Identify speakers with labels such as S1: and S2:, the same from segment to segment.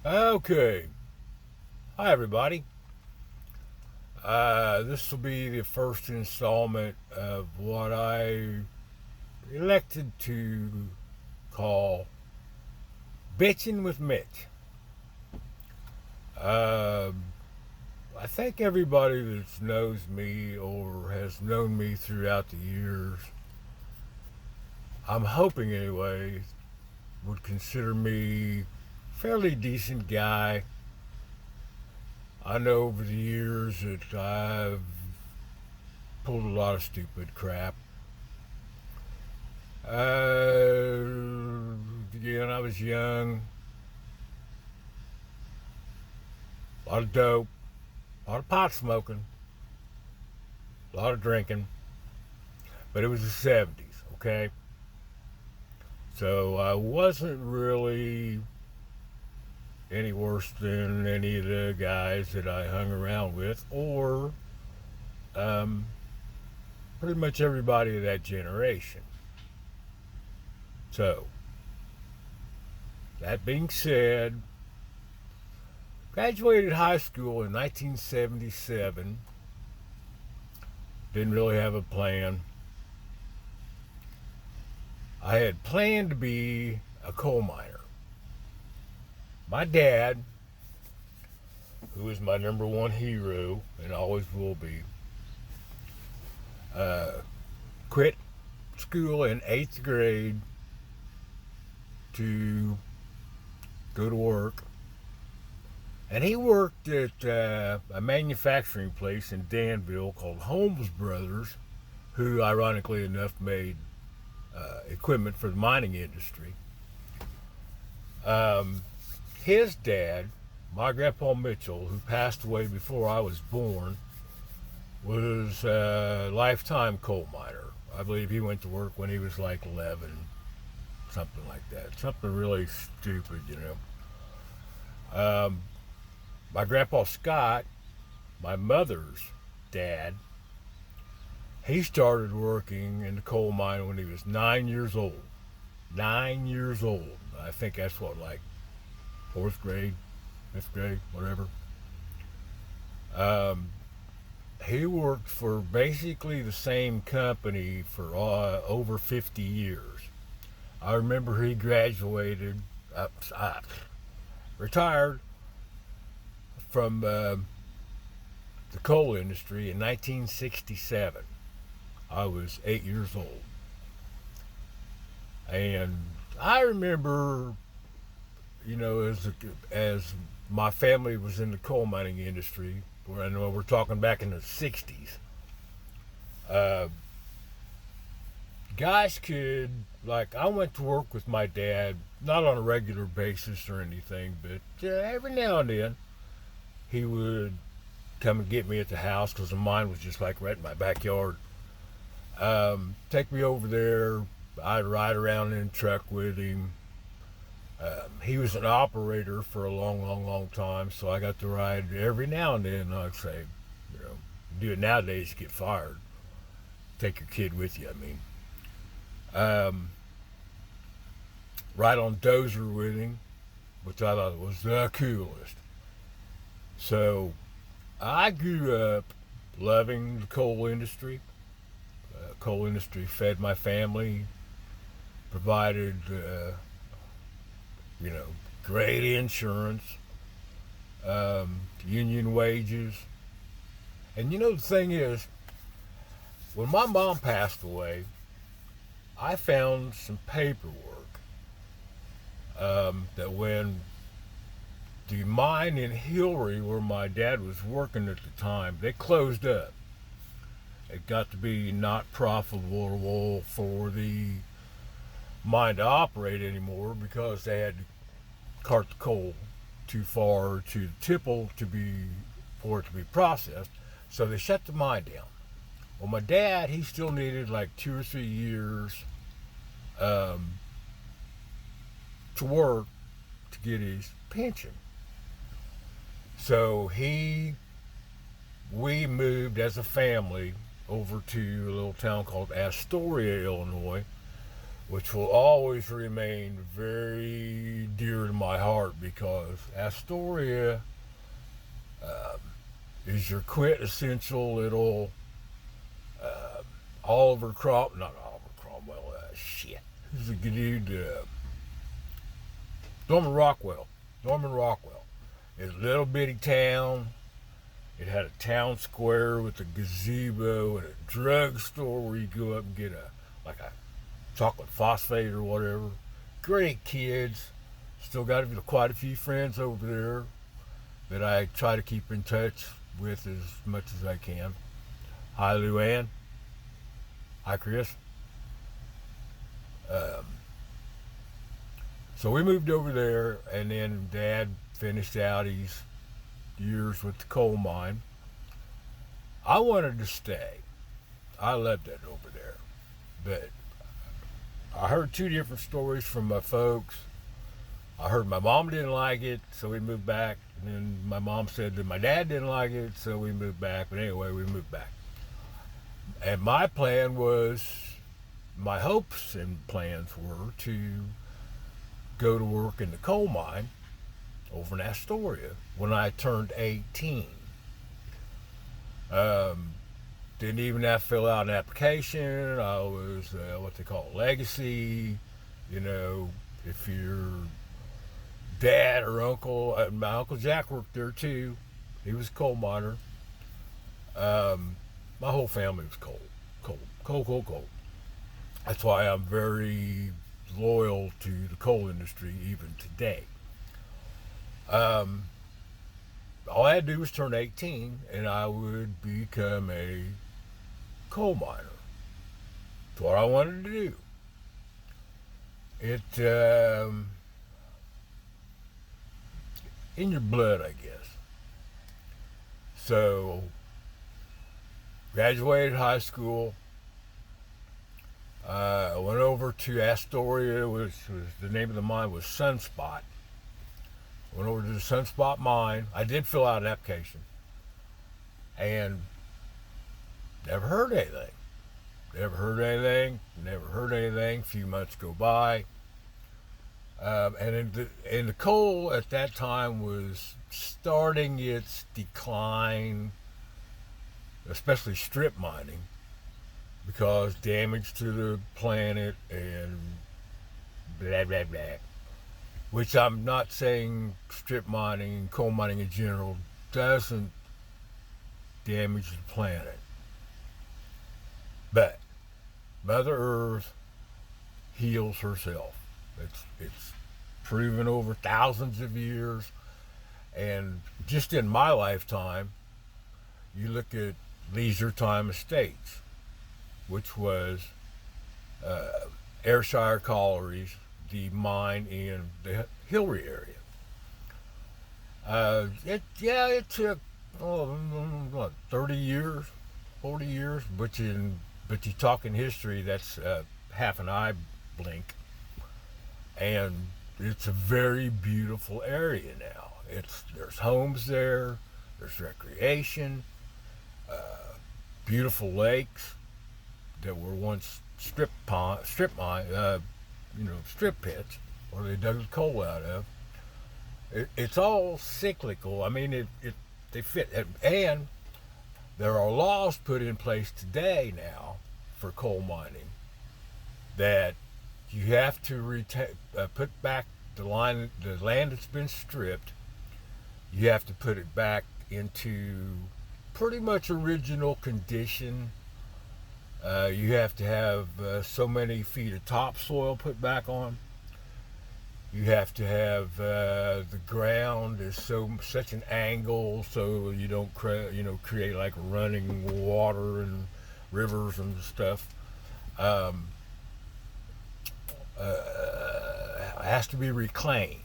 S1: Okay. Hi, everybody. This will be the first installment of what I elected to call Bitchin' with Mitch. Uh, I think everybody that knows me or has known me throughout the years, I'm hoping anyway, would consider me a fairly decent guy. I know over the years that I've pulled a lot of stupid crap. When I was young, a lot of dope, a lot of pot smoking, a lot of drinking, but it was the 70s, okay? So I wasn't really any worse than any of the guys that I hung around with, or um, pretty much everybody of that generation. So, that being said, graduated high school in 1977. Didn't really have a plan. I had planned to be a coal miner. My dad, who is my number one hero and always will be, uh, quit school in 8th grade to go to work. And he worked at a manufacturing place in Danville called Holmes Brothers, who, ironically enough, made equipment for the mining industry. Um, his dad, my grandpa Mitchell, who passed away before I was born, was a lifetime coal miner. I believe he went to work when he was like 11, something like that. Something really stupid, you know. My grandpa Scott, my mother's dad, he started working in the coal mine when he was 9 years old. 9 years old. I think that's what, like, fourth grade, fifth grade, whatever. Um, he worked for basically the same company for over 50 years. I remember he graduated, retired from the coal industry in 1967. I was 8 years old. And I remember, as my family was in the coal mining industry, where I know we're talking back in the 60s, uh, guys could, like, I went to work with my dad, not on a regular basis or anything, but every now and then he would come and get me at the house because the mine was just like right in my backyard. Take me over there. I'd ride around in the truck with him. He was an operator for a long, long, long time, so I got to ride every now and then. I'd say, do it nowadays, you get fired. Take your kid with you, I mean. Ride on dozer with him, which I thought was the coolest. So I grew up loving the coal industry. Coal industry fed my family, provided, you know, great insurance, union wages. And the thing is, when my mom passed away, I found some paperwork that when the mine in Hillary, where my dad was working at the time, they closed up. It got to be not profitable for the mine to operate anymore because they had to cart the coal too far to the tipple for it to be processed. So they shut the mine down. Well, my dad, he still needed like 2 or 3 years to work to get his pension. So we moved as a family over to a little town called Astoria, Illinois, which will always remain very dear to my heart because Astoria is your quintessential little not Oliver Cromwell, shit. Who's a good dude? Norman Rockwell. Norman Rockwell. It's a little bitty town. It had a town square with a gazebo and a drugstore where you go up and get a chocolate phosphate or whatever. Great kids. Still got quite a few friends over there that I try to keep in touch with as much as I can. Hi, Luann. Hi, Chris. So we moved over there, and then Dad finished out his years with the coal mine. I wanted to stay. I loved it over there. But I heard two different stories from my folks. I heard my mom didn't like it, so we moved back. And then my mom said that my dad didn't like it, so we moved back. But anyway, we moved back. And my hopes and plans were to go to work in the coal mine over in Astoria when I turned 18. Didn't even have to fill out an application. I was what they call legacy. You know, if your dad or uncle, my Uncle Jack worked there too. He was a coal miner. My whole family was coal. That's why I'm very loyal to the coal industry even today. All I had to do was turn 18 and I would become a coal miner. That's what I wanted to do. It in your blood, I guess. So graduated high school. I went over to Astoria, which was the name of the mine was Sunspot. Went over to the Sunspot mine. I did fill out an application, and never heard anything. A few months go by, and the coal at that time was starting its decline, especially strip mining, because damage to the planet and blah blah blah. Which I'm not saying strip mining, coal mining in general, doesn't damage the planet. But Mother Earth heals herself. It's proven over thousands of years. And just in my lifetime, you look at Leisure Time Estates, which was Ayrshire Collieries, the mine in the Hillary area. It took 30 years, 40 years, but you talk in history, that's half an eye blink. And it's a very beautiful area now. There's homes there, there's recreation, beautiful lakes that were once strip pits, where they dug the coal out of. It's all cyclical. I mean, they fit. And there are laws put in place today now for coal mining that you have to put back the land that's been stripped. You have to put it back into pretty much original condition. You have to have so many feet of topsoil put back on. You have to have the ground is such an angle so you don't create like running water and rivers and stuff. It has to be reclaimed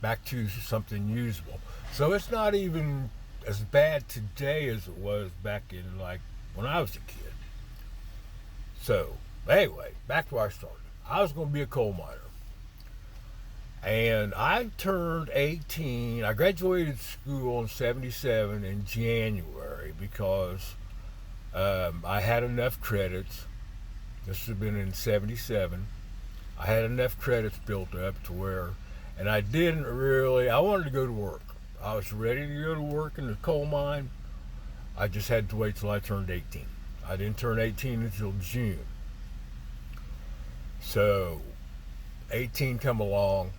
S1: back to something usable. So it's not even as bad today as it was back in like when I was a kid. So anyway, back to where I started. I was going to be a coal miner. And I turned 18. I graduated school in 77 in January because I had enough credits. This would have been in 77. I had enough credits built up to where, and I didn't really, I wanted to go to work. I was ready to go to work in the coal mine. I just had to wait till I turned 18. I didn't turn 18 until June. So 18 come along,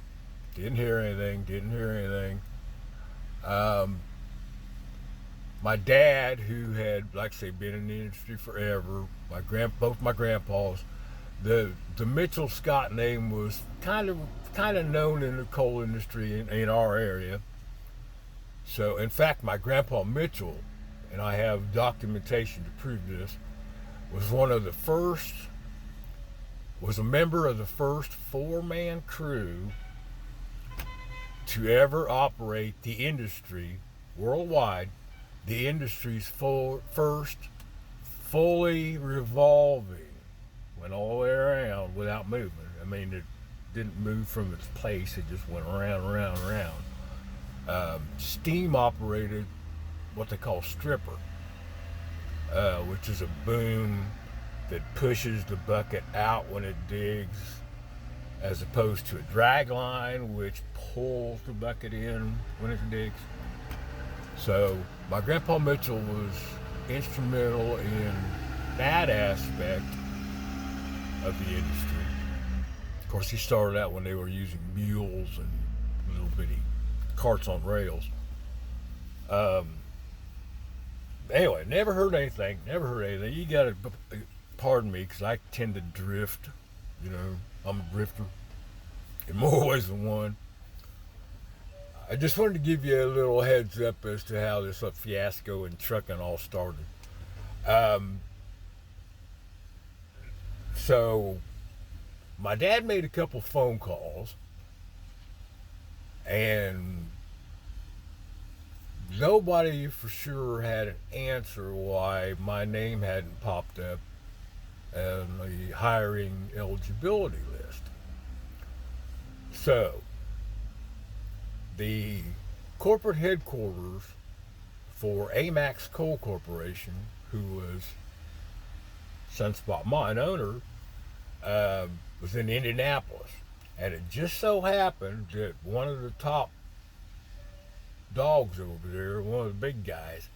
S1: didn't hear anything. My dad, who had, like I say, been in the industry forever, both my grandpas, the Mitchell Scott name was kind of known in the coal industry in our area. So, in fact, my grandpa Mitchell, and I have documentation to prove this, was a member of the first 4-man crew to ever operate the industry worldwide, the industry's first fully revolving, went all the way around without movement. I mean, it didn't move from its place, it just went around. Steam operated, what they call stripper, which is a boom that pushes the bucket out when it digs, as opposed to a drag line which pulls the bucket in when it digs. So my grandpa Mitchell was instrumental in that aspect of the industry. Of course, he started out when they were using mules and little bitty carts on rails. Anyway, never heard anything. You gotta pardon me, because I tend to drift. I'm a drifter in more ways than one. I just wanted to give you a little heads up as to how this fiasco in trucking all started. So my dad made a couple phone calls, and nobody for sure had an answer why my name hadn't popped up on the hiring eligibility list. So the corporate headquarters for Amax Coal Corporation, who was Sunspot Mine owner, was in Indianapolis. And it just so happened that one of the top dogs over there, one of the big guys,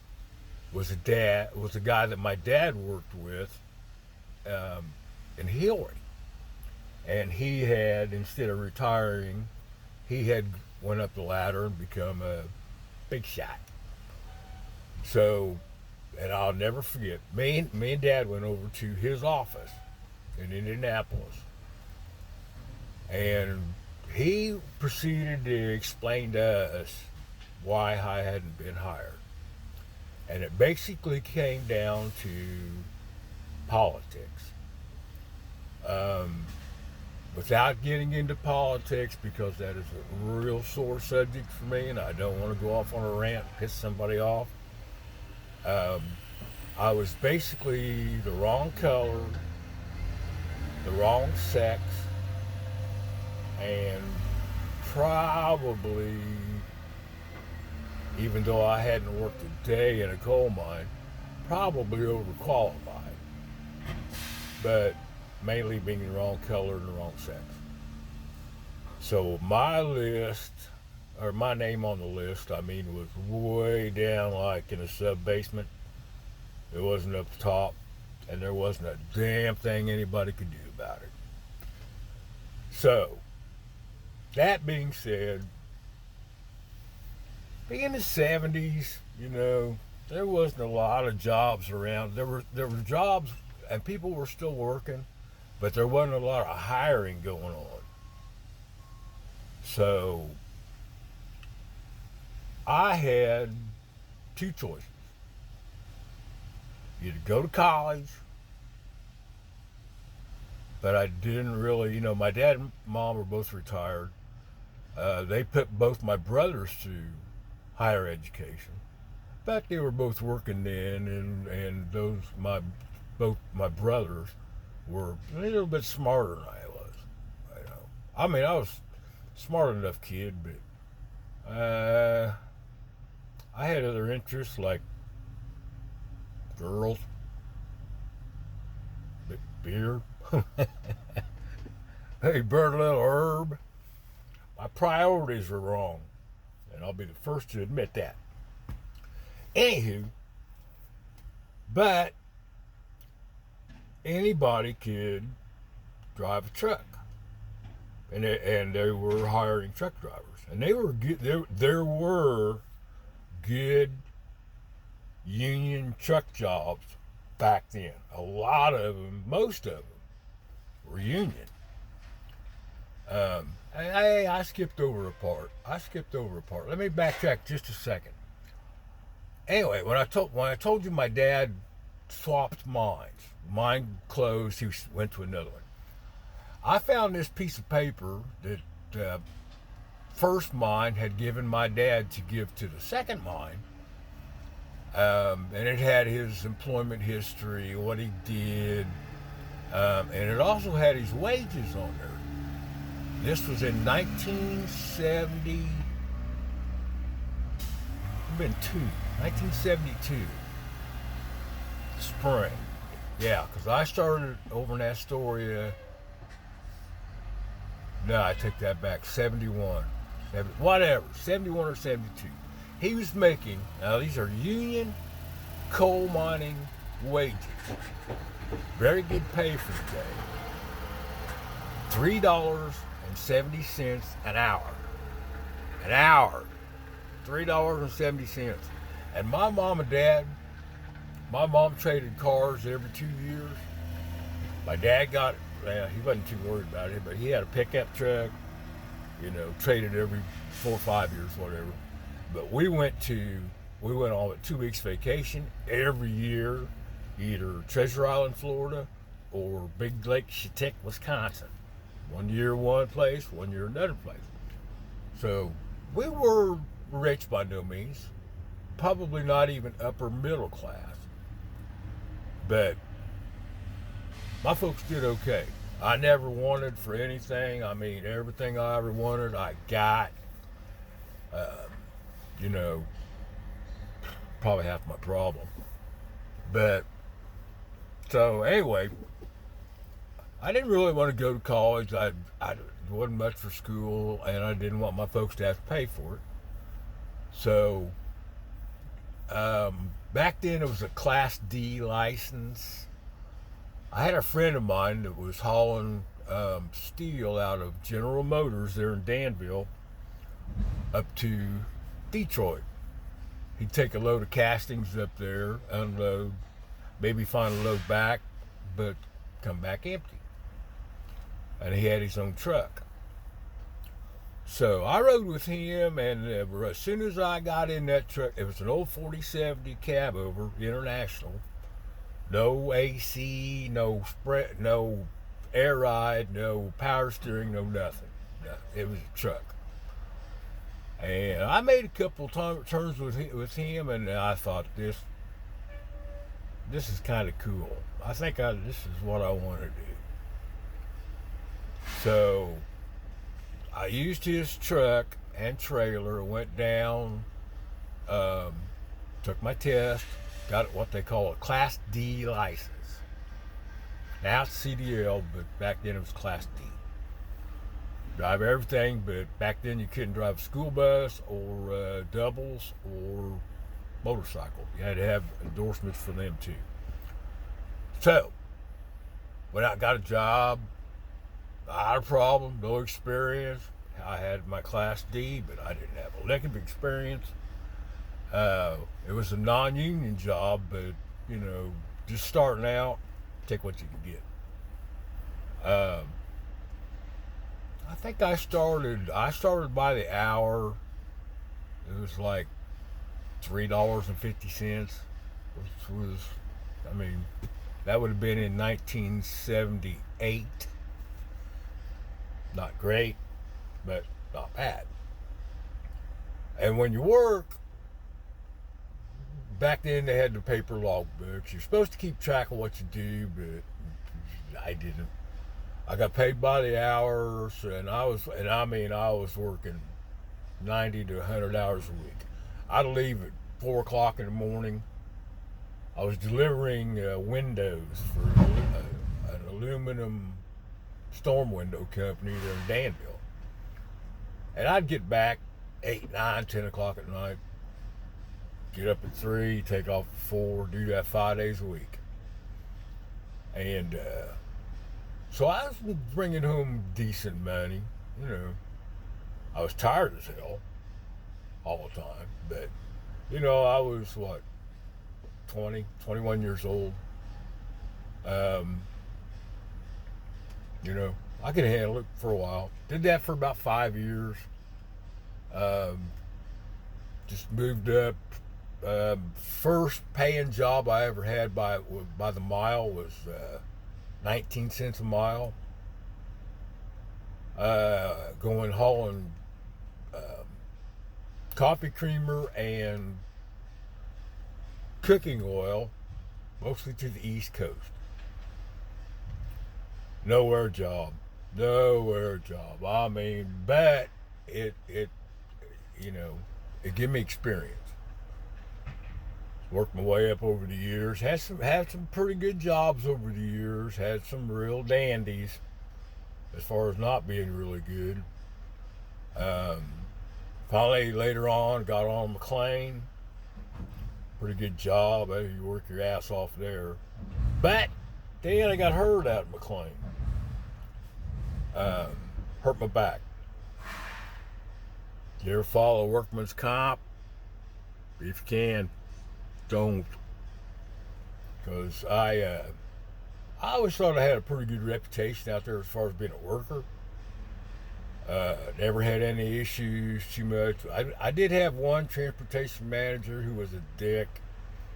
S1: was a guy that my dad worked with in Hillary. And he had, instead of retiring, he had went up the ladder and become a big shot. So, and I'll never forget, me and Dad went over to his office in Indianapolis, and he proceeded to explain to us why I hadn't been hired. And it basically came down to politics. Without getting into politics, because that is a real sore subject for me, and I don't want to go off on a rant and piss somebody off. I was basically the wrong color, the wrong sex, and probably, even though I hadn't worked a day in a coal mine, probably overqualified. But mainly being the wrong color and the wrong sex. So my name on the list, was way down, like in a sub-basement. It wasn't up top, and there wasn't a damn thing anybody could do about it. So, that being said, being in the 70s, there wasn't a lot of jobs around. There were jobs, and people were still working, but there wasn't a lot of hiring going on. So I had two choices. Either go to college, but I didn't really, my dad and mom were both retired. They put both my brothers through higher education, but they were both working then, and both my brothers were a little bit smarter than I was. I was a smart enough kid, but I had other interests like girls, beer, Hey, burn a little herb. My priorities are wrong, and I'll be the first to admit that. Anywho, but anybody could drive a truck, and they were hiring truck drivers, and they were good. There were good union truck jobs back then. A lot of them, most of them, were union. I skipped over a part. Let me backtrack just a second. Anyway, when I told you my dad swapped mines, mine closed, he went to another one. I found this piece of paper that first mine had given my dad to give to the second mine, and it had his employment history, what he did, and it also had his wages on there. This was in 1972, spring. Yeah, because I started over in Astoria. No, I take that back. 71. 71 or 72. He was making, now these are union coal mining wages. Very good pay for the day. $3.70 an hour. An hour. $3.70. And my mom and dad, my mom traded cars every 2 years. My dad got, he wasn't too worried about it, but he had a pickup truck, traded every 4 or 5 years, whatever. But we went on a 2 weeks vacation every year, either Treasure Island, Florida, or Big Lake Chetek, Wisconsin. 1 year one place, 1 year another place. So we were rich by no means, probably not even upper middle class. But my folks did okay. I never wanted for anything. I mean, everything I ever wanted, I got. Probably half my problem. But, so anyway, I didn't really want to go to college. I wasn't much for school, and I didn't want my folks to have to pay for it. So, back then it was a Class D license. I had a friend of mine that was hauling steel out of General Motors there in Danville up to Detroit. He'd take a load of castings up there, unload, maybe find a load back, but come back empty. And he had his own truck. So I rode with him, and as soon as I got in that truck, it was an old 4070 cab over, International. No AC, no spread, no air ride, no power steering, no nothing. No, it was a truck. And I made a couple turns with him, and I thought this is kind of cool. I think this is what I want to do. So I used his truck and trailer, went down, took my test, got what they call a Class D license. Now it's CDL, but back then it was Class D. Drive everything, but back then you couldn't drive a school bus or doubles or motorcycle. You had to have endorsements for them too. So, when I got a job, not a problem, no experience. I had my Class D, but I didn't have a lick of experience. It was a non-union job, but, just starting out, take what you can get. I think I started by the hour. It was like $3.50, which was, that would have been in 1978. Not great, but not bad. And when you work, back then they had the paper log books. You're supposed to keep track of what you do, but I didn't. I got paid by the hour, and I was working 90 to 100 hours a week. I'd leave at 4 o'clock in the morning. I was delivering windows for an aluminum storm window company there in Danville. And I'd get back 8, 9, 10 o'clock at night, get up at 3, take off at 4, do that 5 days a week. And so I was bringing home decent money, you know. I was tired as hell all the time, but, you know, I was, 20, 21 years old. You know, I could handle it for a while. Did that for about 5 years. Just moved up. First paying job I ever had by the mile was 19 cents a mile. Going hauling coffee creamer and cooking oil, mostly to the East Coast. Nowhere job. I mean, but it you know, it gave me experience. Worked my way up over the years. Had some pretty good jobs over the years. Had some real dandies, as far as not being really good. Finally, later on, got on McLean. Pretty good job. You work your ass off there. But then I got hurt out at McLean. Hurt my back. You ever follow workman's comp? If you can, don't. Because I always thought I had a pretty good reputation out there as far as being a worker. Never had any issues too much. I did have one transportation manager who was a dick.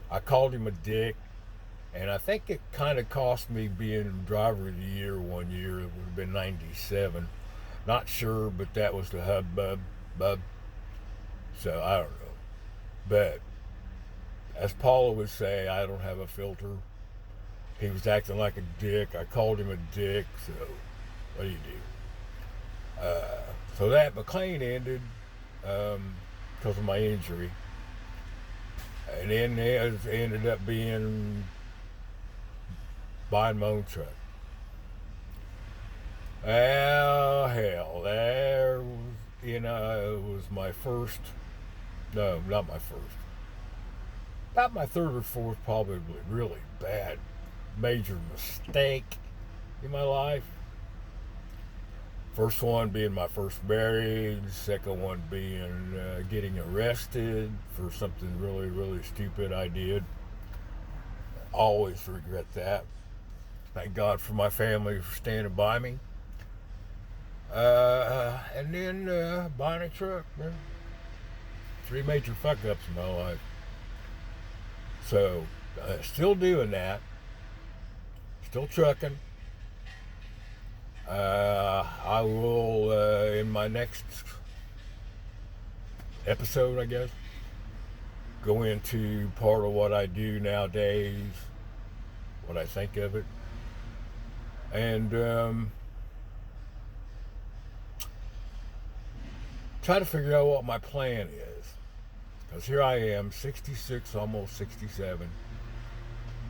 S1: I called him a dick, and I think it kind of cost me being driver of the year one year. It would have been 97. Not sure, but that was the hubbub. So I don't know. But as Paula would say, I don't have a filter. He was acting like a dick. I called him a dick, so what do you do? So that McLean ended because of my injury. And then it ended up being buying my own truck. Well, hell, there was, you know, it was my first, no, not my first. About my third or fourth probably really bad, major mistake in my life. First one being my first marriage, second one being getting arrested for something really, really stupid I did. Always regret that. Thank God for my family for standing by me. And then buying a truck, man. 3 major fuck ups in my life. So, still doing that. Still trucking. I will, in my next episode, I guess, go into part of what I do nowadays, what I think of it, and try to figure out what my plan is. Because here I am, 66, almost 67,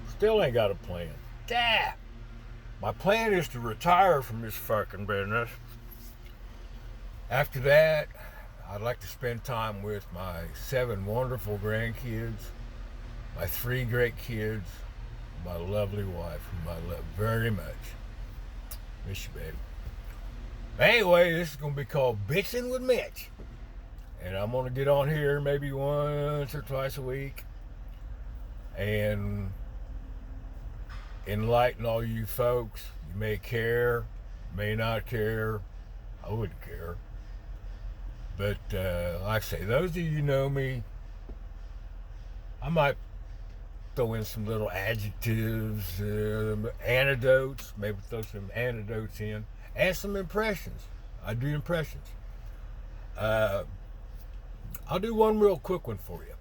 S1: still ain't got a plan. Damn! My plan is to retire from this fucking business. After that, I'd like to spend time with my 7 wonderful grandkids, my 3 great kids, my lovely wife, whom I love very much. Miss you, baby. Anyway, this is going to be called Bitchin with Mitch. And I'm going to get on here maybe once or twice a week and enlighten all you folks. You may care, may not care. I wouldn't care. But like I say, those of you who know me, I might throw in some little adjectives, anecdotes, maybe throw some anecdotes in, and some impressions. I do impressions. I'll do one real quick one for you.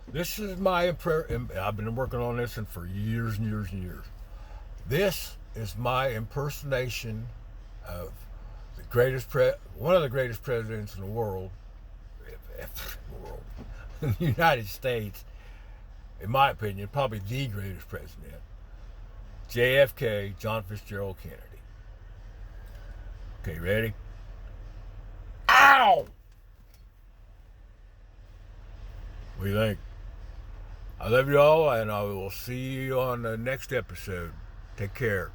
S1: This is my I've been working on this for years and years and years. This is my impersonation of the greatest one of the greatest presidents in the world, in the United States, in my opinion, probably the greatest president, JFK, John Fitzgerald Kennedy. Okay, ready? Ow! What do you think? I love you all, and I will see you on the next episode. Take care.